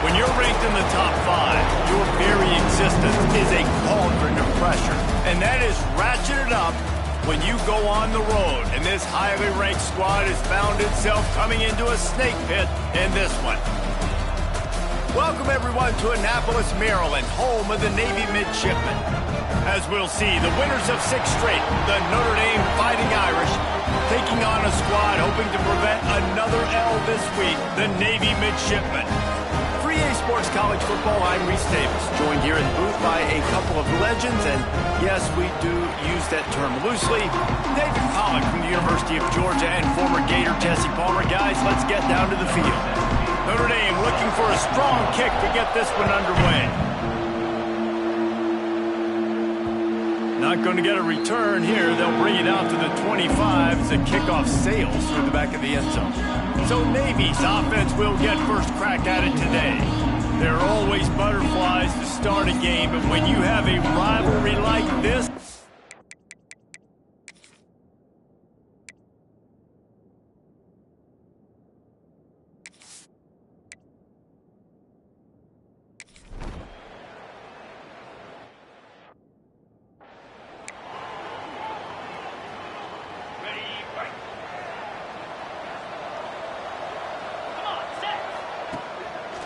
When you're ranked in the top 5, your very existence is a cauldron of pressure. And that is ratcheted up when you go on the road. And this highly ranked squad has found itself coming into a snake pit in this one. Welcome, everyone, to Annapolis, Maryland, home of the Navy Midshipmen. As we'll see, the winners of 6 straight, the Notre Dame Fighting Irish, taking on a squad hoping to prevent another L this week, the Navy Midshipmen. For EA Sports College Football, I'm Reese Davis, joined here in the booth by a couple of legends, and yes, we do use that term loosely. David Pollack from the University of Georgia and former Gator Jesse Palmer. Guys, let's get down to the field. Notre Dame looking for a strong kick to get this one underway. Not going to get a return here. They'll bring it out to the 25 as the kickoff sails through the back of the end zone. So Navy's offense will get first crack at it today. There are always butterflies to start a game, but when you have a rivalry like this,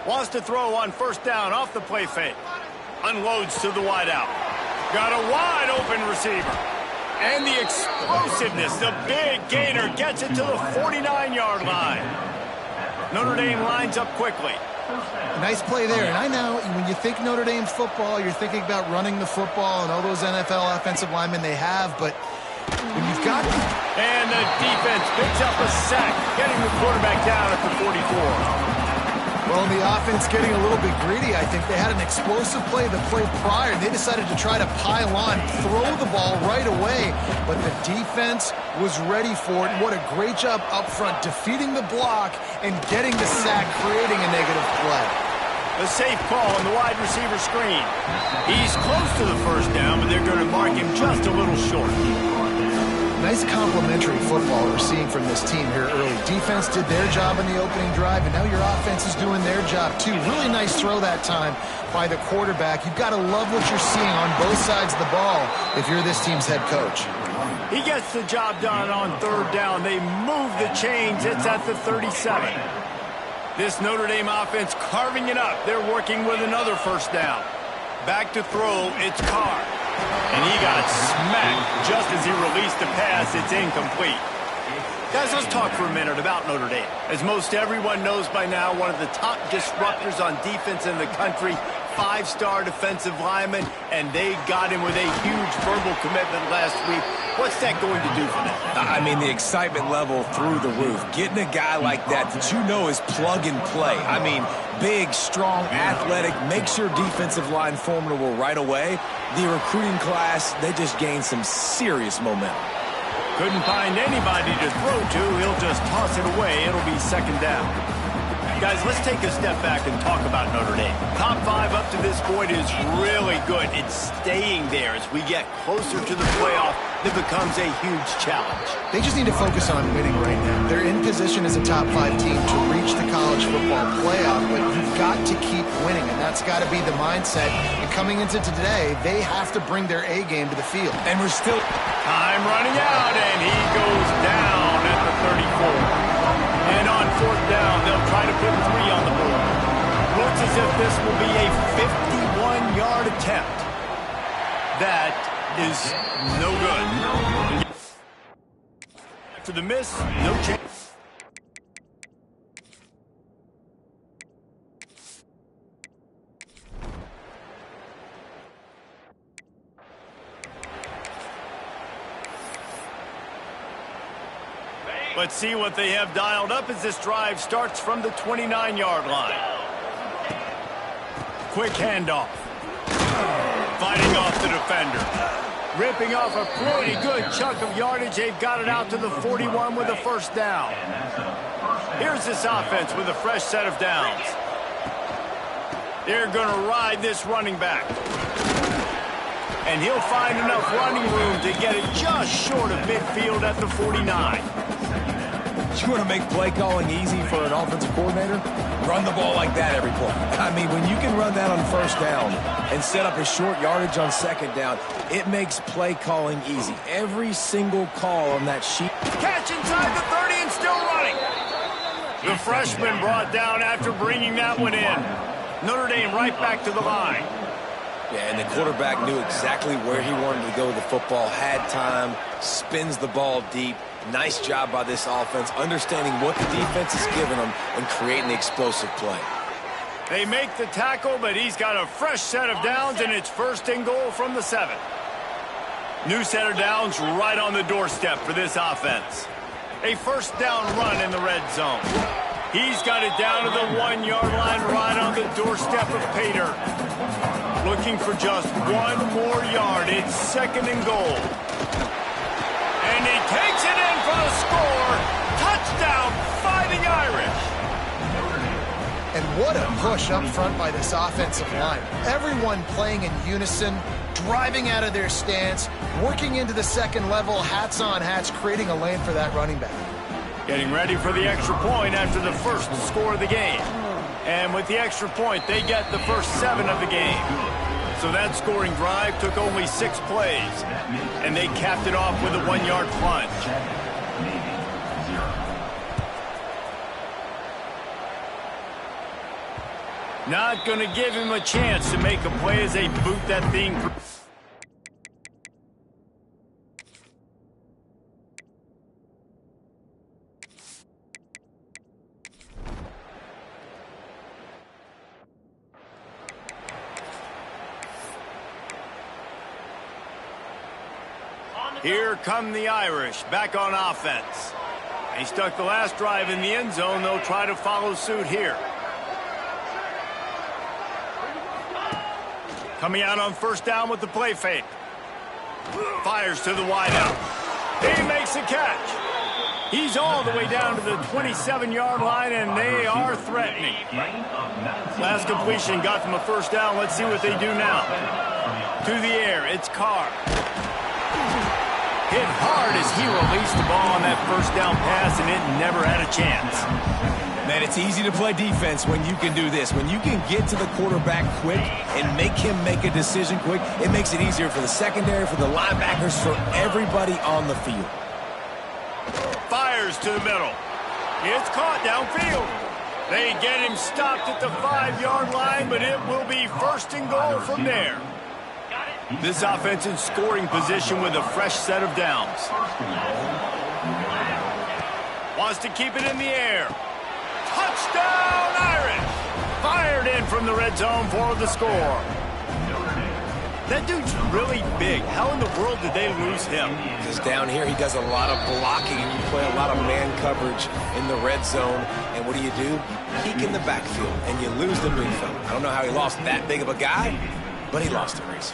wants to throw on first down off the play fake. Unloads to the wideout. Got a wide open receiver. And the explosiveness, the big gainer gets it to the 49-yard line. Notre Dame lines up quickly. Nice play there. And I know when you think Notre Dame football, you're thinking about running the football and all those NFL offensive linemen they have, but when you've got... And the defense picks up a sack, getting the quarterback down at the 44. Well, the offense getting a little bit greedy. I think they had an explosive play the play prior. They decided to try to pile on, throw the ball right away, but the defense was ready for it. What a great job up front, defeating the block and getting the sack, creating a negative play. The safe call on the wide receiver screen. He's close to the first down, but they're going to mark him just a little short. Nice complementary football we're seeing from this team here early. Defense did their job in the opening drive, and now your offense is doing their job too. Really nice throw that time by the quarterback. You've got to love what you're seeing on both sides of the ball if you're this team's head coach. He gets the job done on third down. They move the chains. It's at the 37. This Notre Dame offense carving it up. They're working with another first down. Back to throw, it's Carr. And he got smacked just as he released the pass. It's incomplete. Guys, let's talk for a minute about Notre Dame. As most everyone knows by now, one of the top disruptors on defense in the country, 5-star defensive lineman, and they got him with a huge verbal commitment last week. What's that going to do for them? I mean, the excitement level through the roof. Getting a guy like that you know is plug and play. I mean, big, strong, athletic, makes your defensive line formidable right away. The recruiting class, they just gained some serious momentum. Couldn't find anybody to throw to. He'll just toss it away. It'll be second down. Guys, let's take a step back and talk about Notre Dame. Top 5 up to this point is really good. It's staying there as we get closer to the playoff. It becomes a huge challenge. They just need to focus on winning right now. They're in position as a top 5 team to reach the college football playoff, but you've got to keep winning, and that's got to be the mindset. And coming into today, they have to bring their A game to the field. And we're still... Time running out, and he goes down at the 34. And on fourth down, they'll try to put 3 on the board. Looks as if this will be a 51-yard attempt. That is no good. After the miss, no chance. Let's see what they have dialed up as this drive starts from the 29-yard line. Quick handoff. Fighting off the defender. Ripping off a pretty good chunk of yardage. They've got it out to the 41 with a first down. Here's this offense with a fresh set of downs. They're going to ride this running back. And he'll find enough running room to get it just short of midfield at the 49. You want to make play calling easy for an offensive coordinator? Run the ball like that every play. I mean, when you can run that on first down and set up a short yardage on second down, it makes play calling easy. Every single call on that sheet. Catch inside the 30 and still running. The freshman brought down after bringing that one in. Notre Dame right back to the line. Yeah, and the quarterback knew exactly where he wanted to go with the football, had time, spins the ball deep. Nice job by this offense, understanding what the defense is giving them and creating the explosive play. They make the tackle, but he's got a fresh set of downs, and it's 1st and goal from the 7. New set of downs right on the doorstep for this offense. A 1st down run in the red zone. He's got it down to the 1-yard line right on the doorstep of Pater. Looking for just one more yard. It's 2nd and goal. And he takes it in for the score. Touchdown, Fighting Irish. And what a push up front by this offensive line. Everyone playing in unison, driving out of their stance, working into the 2nd level, hats on hats, creating a lane for that running back. Getting ready for the extra point after the first score of the game. And with the extra point, they get the first 7 of the game. So that scoring drive took only 6 plays. And they capped it off with a 1-yard plunge. Not going to give him a chance to make a play as they boot that thing. Here come the Irish, back on offense. He stuck the last drive in the end zone. They'll try to follow suit here. Coming out on 1st down with the play fake. Fires to the wideout. He makes a catch. He's all the way down to the 27-yard line, and they are threatening. Last completion got them a 1st down. Let's see what they do now. To the air, it's Carr. Hit hard as he released the ball on that 1st down pass, and it never had a chance. Man, it's easy to play defense when you can do this. When you can get to the quarterback quick and make him make a decision quick, it makes it easier for the secondary, for the linebackers, for everybody on the field. Fires to the middle. It's caught downfield. They get him stopped at the 5-yard line, but it will be 1st and goal from there. This offense in scoring position with a fresh set of downs. Wants to keep it in the air. Touchdown, Irish! Fired in from the red zone for the score. That dude's really big. How in the world did they lose him? Because down here he does a lot of blocking, and you play a lot of man coverage in the red zone. And what do? You peek in the backfield, and you lose the midfield. I don't know how he lost that big of a guy, but he lost a race.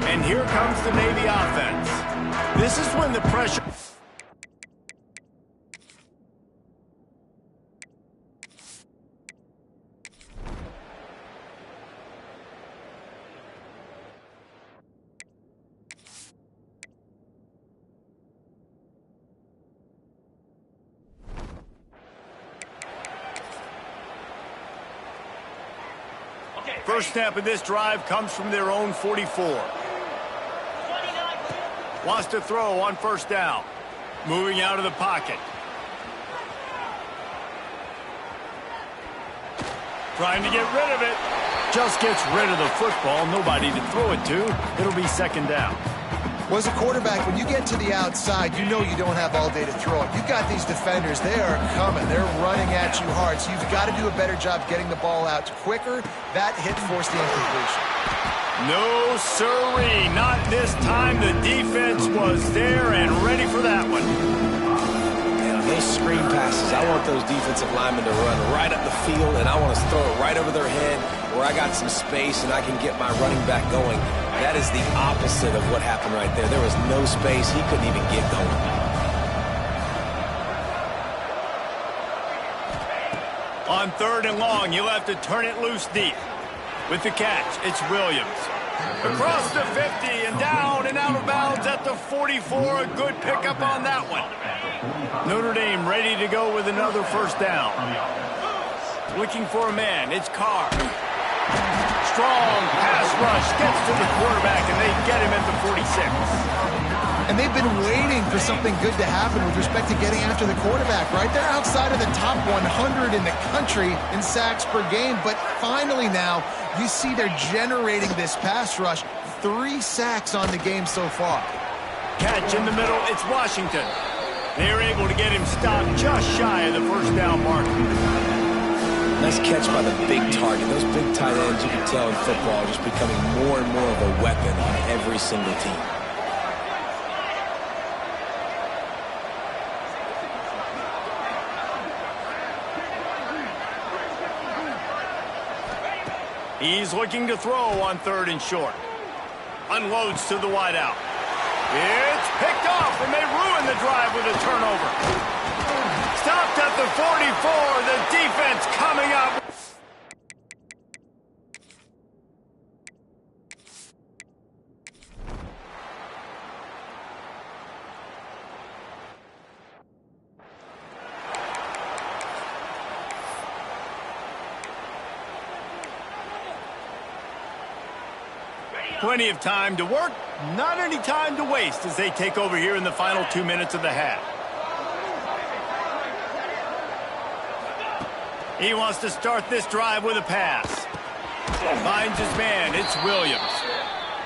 And here comes the Navy offense. This is when the pressure... First snap of this drive comes from their own 44. Wants to throw on 1st down. Moving out of the pocket. Trying to get rid of it. Just gets rid of the football. Nobody to throw it to. It'll be 2nd down. Well, as a quarterback, when you get to the outside, you know you don't have all day to throw it. You've got these defenders. They are coming. They're running at you hard. So you've got to do a better job getting the ball out quicker. That hit forced the incompletion. No, sirree. Not this time. The defense was there and ready for that one. Yeah, those screen passes, I want those defensive linemen to run right up the field, and I want to throw it right over their head where I got some space and I can get my running back going. That is the opposite of what happened right there. There was no space. He couldn't even get going. On 3rd and long, you'll have to turn it loose deep. With the catch, it's Williams. Across the 50 and down and out of bounds at the 44. A good pickup on that one. Notre Dame ready to go with another first down. Looking for a man. It's Carr. Strong pass rush. Gets to the quarterback, and they get him at the 46. And they've been waiting for something good to happen with respect to getting after the quarterback, right? They're outside of the top 100 in the country in sacks per game, but finally now you see they're generating this pass rush. 3 sacks on the game so far. Catch in the middle. It's Washington. They're able to get him stopped just shy of the first down mark. Nice catch by the big target. Those big tight ends, you can tell in football, are just becoming more and more of a weapon on every single team. He's looking to throw on 3rd and short. Unloads to the wideout. It's picked off, and they ruin the drive with a turnover. Stopped at the 44. The defense coming up. Plenty of time to work, not any time to waste as they take over here in the final 2 minutes of the half. He wants to start this drive with a pass. Finds his man, it's Williams.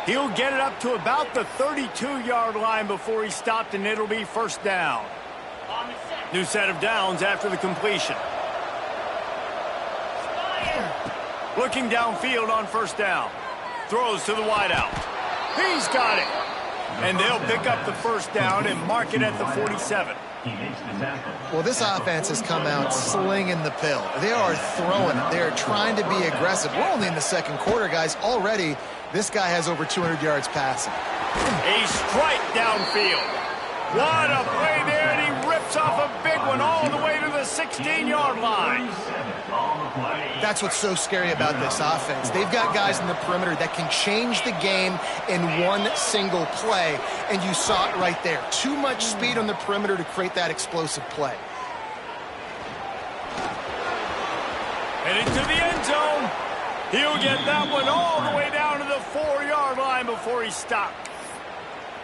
He'll get it up to about the 32-yard line before he's stopped, and it'll be first down. New set of downs after the completion. Looking downfield on first down. Throws to the wideout. He's got it. And they'll pick up the first down and mark it at the 47. Well, this offense has come out slinging the pill. They are throwing it. They are trying to be aggressive. We're only in the second quarter, guys. Already, this guy has over 200 yards passing. A strike downfield. What a play there, and he rips off a big one all the way to the 16-yard line. That's what's so scary about this offense. They've got guys in the perimeter that can change the game in one single play, and you saw it right there. Too much speed on the perimeter to create that explosive play. Heading to the end zone. He'll get that one all the way down to the 4-yard line before he's stopped.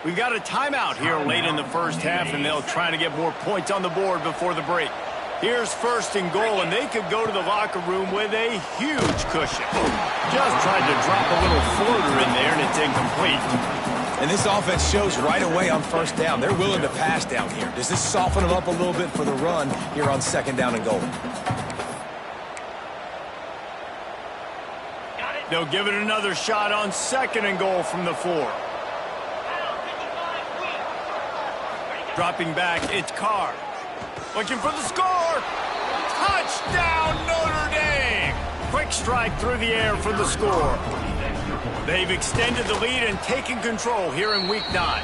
We've got a timeout here late in the first half, and they'll try to get more points on the board before the break. Here's 1st and goal, and they could go to the locker room with a huge cushion. Just tried to drop a little floater in there, and it's incomplete. And this offense shows right away on first down. They're willing to pass down here. Does this soften them up a little bit for the run here on 2nd down and goal? They'll give it another shot on 2nd and goal from the 4. Dropping back, it's Carr. Looking for the score. Touchdown, Notre Dame. Quick strike through the air for the score. They've extended the lead and taken control here in Week 9.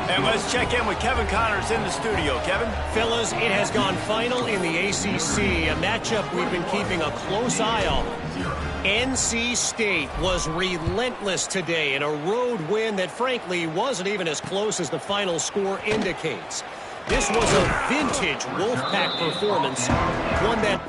And let's check in with Kevin Connors in the studio. Kevin? Fellas, it has gone final in the ACC, a matchup we've been keeping a close eye on. NC State was relentless today in a road win that, frankly, wasn't even as close as the final score indicates. This was a vintage Wolfpack performance, one that...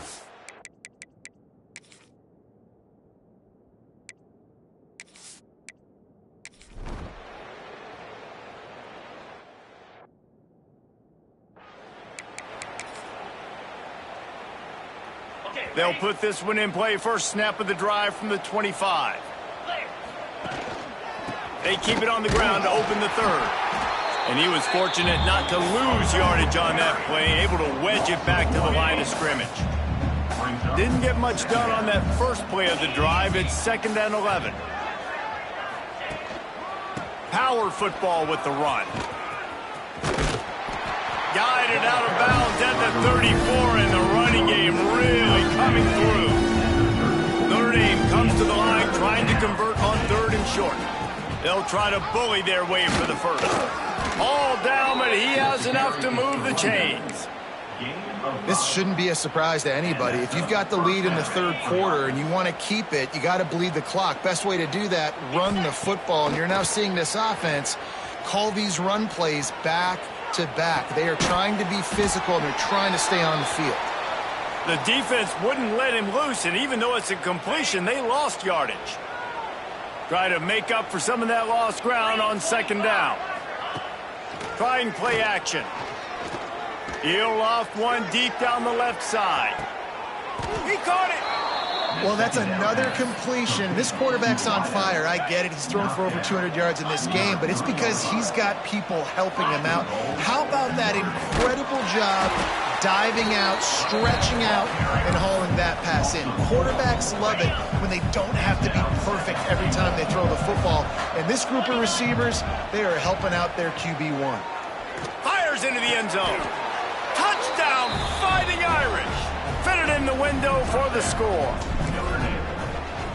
They'll put this one in play. First snap of the drive from the 25. They keep it on the ground to open the 3rd. And he was fortunate not to lose yardage on that play, able to wedge it back to the line of scrimmage. Didn't get much done on that first play of the drive. It's 2nd and 11. Power football with the run. Guided out of bounds at the 34, and the running game really coming through. Notre Dame comes to the line trying to convert on 3rd and short. They'll try to bully their way for the first. All down, but he has enough to move the chains. This shouldn't be a surprise to anybody. If you've got the lead in the third quarter and you want to keep it, you got to bleed the clock. Best way to do that, run the football. And you're now seeing this offense call these run plays back to back. They are trying to be physical, and they're trying to stay on the field. The defense wouldn't let him loose, and even though it's a completion, they lost yardage. Try to make up for some of that lost ground on second down. Try and play action. He'll off one deep down the left side. He caught it! Well, that's another completion. This quarterback's on fire. I get it. He's thrown for over 200 yards in this game, but it's because he's got people helping him out. How about that incredible job diving out, stretching out, and hauling that pass in? Quarterbacks love it when they don't have to be perfect every time they throw the football. And this group of receivers, they are helping out their QB1. Fires into the end zone. Touchdown, Fighting Irish. Fitted in the window for the score.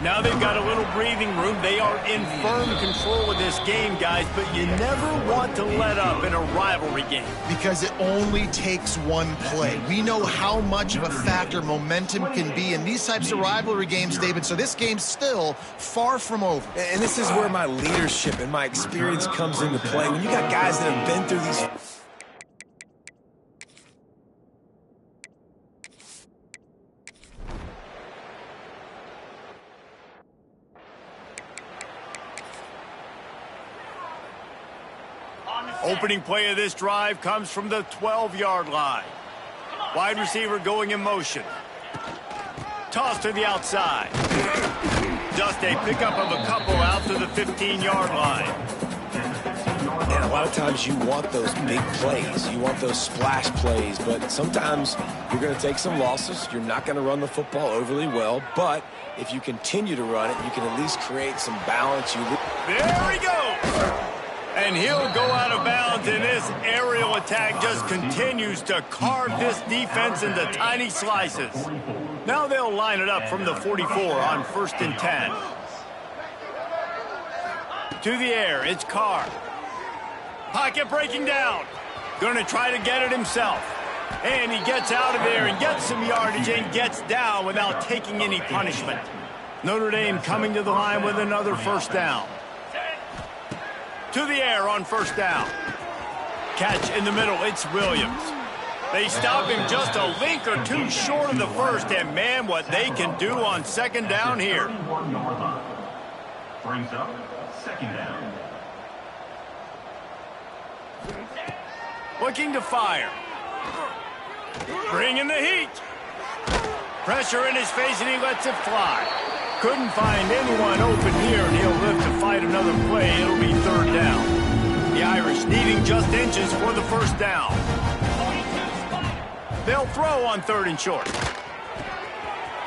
Now they've got a little breathing room. They are in firm control of this game, guys, but you never want to let up in a rivalry game. Because it only takes one play. We know how much of a factor momentum can be in these types of rivalry games, David, so this game's still far from over. And this is where my leadership and my experience comes into play. When you got guys that have been through these... Opening play of this drive comes from the 12-yard line. Wide receiver going in motion. Toss to the outside. Just a pickup of a couple out to the 15-yard line. And a lot of times you want those big plays. You want those splash plays, but sometimes you're going to take some losses. You're not going to run the football overly well, but if you continue to run it, you can at least create some balance. There he goes! And he'll go out of bounds, and this aerial attack just continues to carve this defense into tiny slices. Now they'll line it up from the 44 on 1st and 10. To the air, it's Carr. Pocket breaking down. Going to try to get it himself. And he gets out of there and gets some yardage and gets down without taking any punishment. Notre Dame coming to the line with another first down. To the air on first down. Catch in the middle, it's Williams. They stop him just a link or two short of the first, and man, what they can do on second down here. Brings up second down. Looking to fire. Bringing the heat. Pressure in his face, and he lets it fly. Couldn't find anyone open here, and he'll live to fight another play. It'll be third down. The Irish needing just inches for the first down. They'll throw on 3rd and short.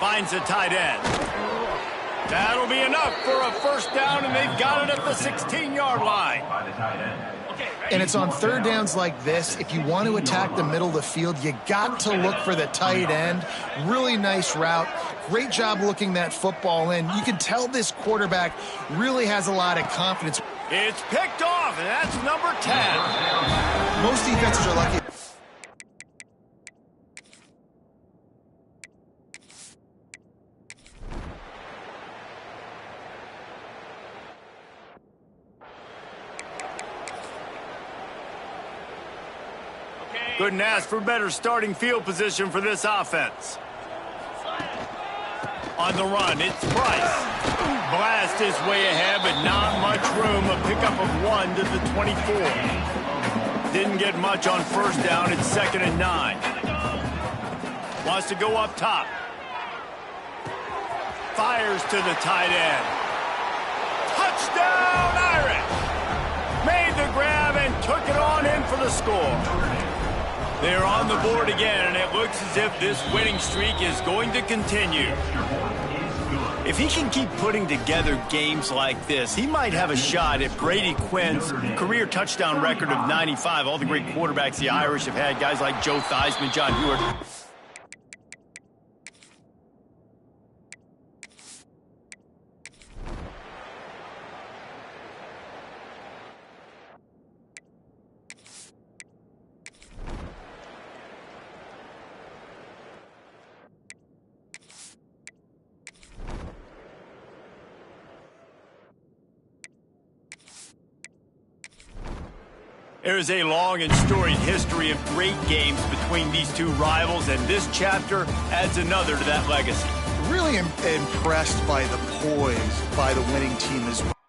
Finds a tight end. That'll be enough for a first down, and they've got it at the 16-yard line. And it's on third downs like this. If you want to attack the middle of the field, you got to look for the tight end. Really nice route. Great job looking that football in. You can tell this quarterback really has a lot of confidence. It's picked off, and that's number 10. Most defenses are lucky. Couldn't ask for better starting field position for this offense. On the run, it's Price. Blast his way ahead, but not much room. A pickup of 1 to the 24. Didn't get much on first down. It's 2nd and 9. Wants to go up top. Fires to the tight end. Touchdown, Irish! Made the grab and took it on in for the score. They're on the board again, and it looks as if this winning streak is going to continue. If he can keep putting together games like this, he might have a shot at Brady Quinn's career touchdown record of 95. All the great quarterbacks the Irish have had, guys like Joe Theismann, John Hewitt. There is a long and storied history of great games between these two rivals, and this chapter adds another to that legacy. Really impressed by the poise by the winning team as well.